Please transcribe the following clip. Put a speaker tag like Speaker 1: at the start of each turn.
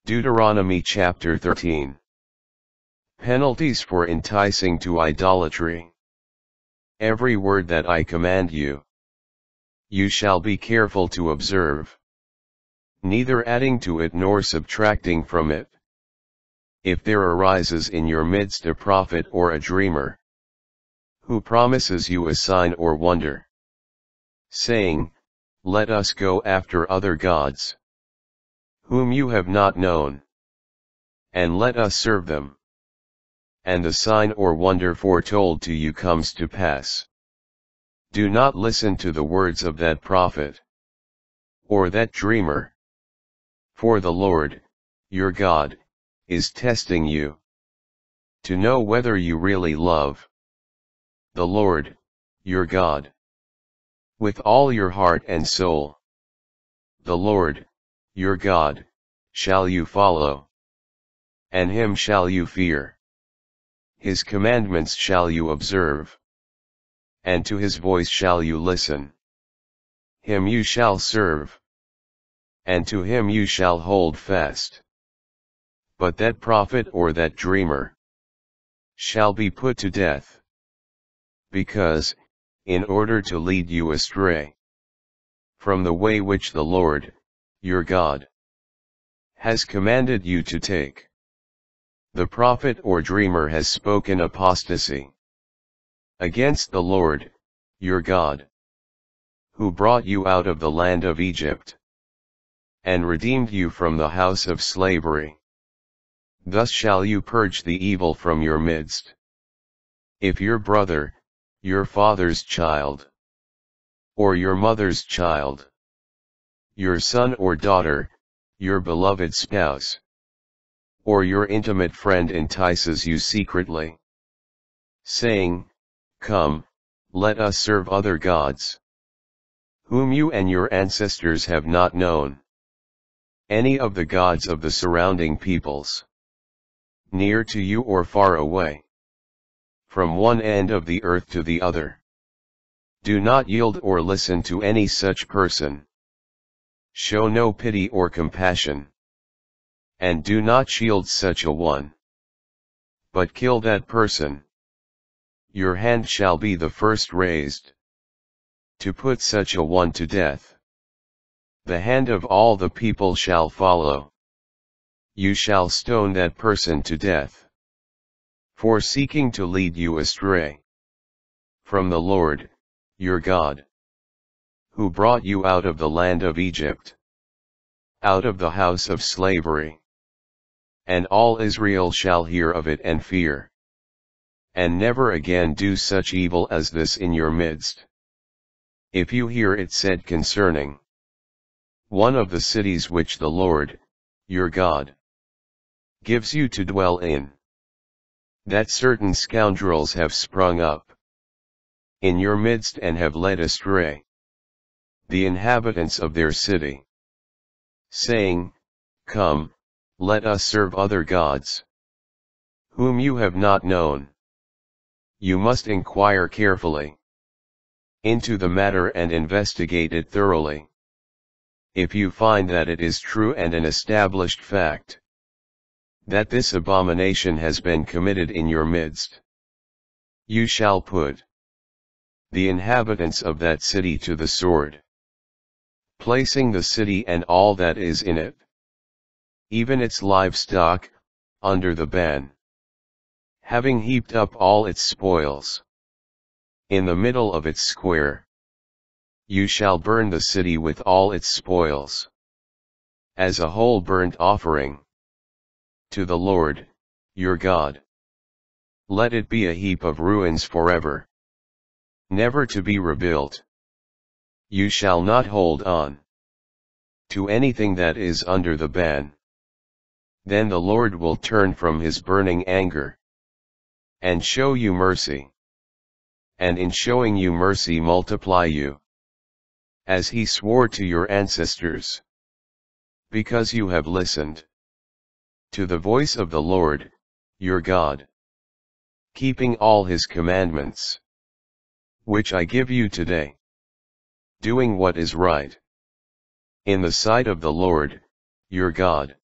Speaker 1: Deuteronomy chapter 13. Penalties for enticing to idolatry. Every word that I command you, you shall be careful to observe, neither adding to it nor subtracting from it. If there arises in your midst a prophet or a dreamer, who promises you a sign or wonder, saying, "Let us go after other gods, whom you have not known, and let us serve them," and the sign or wonder foretold to you comes to pass, do not listen to the words of that prophet, or that dreamer. For the Lord, your God, is testing you, to know whether you really love the Lord, your God, with all your heart and soul. The Lord, your God, shall you follow, and him shall you fear. His commandments shall you observe, and to his voice shall you listen. Him you shall serve, and to him you shall hold fast. But that prophet or that dreamer shall be put to death, because, in order to lead you astray from the way which the Lord, your God, has commanded you to take, the prophet or dreamer has spoken apostasy against the Lord, your God, who brought you out of the land of Egypt, and redeemed you from the house of slavery. Thus shall you purge the evil from your midst. If your brother, your father's child, or your mother's child, your son or daughter, your beloved spouse, or your intimate friend entices you secretly, saying, "Come, let us serve other gods, whom you and your ancestors have not known," any of the gods of the surrounding peoples, near to you or far away, from one end of the earth to the other, do not yield or listen to any such person. Show no pity or compassion, and do not shield such a one, but kill that person. Your hand shall be the first raised to put such a one to death. The hand of all the people shall follow. You shall stone that person to death, for seeking to lead you astray from the Lord, your God, who brought you out of the land of Egypt, out of the house of slavery. And all Israel shall hear of it and fear, and never again do such evil as this in your midst. If you hear it said concerning one of the cities which the Lord, your God, gives you to dwell in, that certain scoundrels have sprung up in your midst and have led astray the inhabitants of their city, saying, "Come, let us serve other gods, whom you have not known," you must inquire carefully into the matter and investigate it thoroughly. If you find that it is true and an established fact that this abomination has been committed in your midst, you shall put the inhabitants of that city to the sword, placing the city and all that is in it, even its livestock, under the ban. Having heaped up all its spoils in the middle of its square, you shall burn the city with all its spoils, as a whole burnt offering to the Lord, your God. Let it be a heap of ruins forever, never to be rebuilt. You shall not hold on to anything that is under the ban. Then the Lord will turn from his burning anger and show you mercy, and in showing you mercy multiply you, as he swore to your ancestors, because you have listened to the voice of the Lord, your God, keeping all his commandments, which I give you today, doing what is right in the sight of the Lord, your God.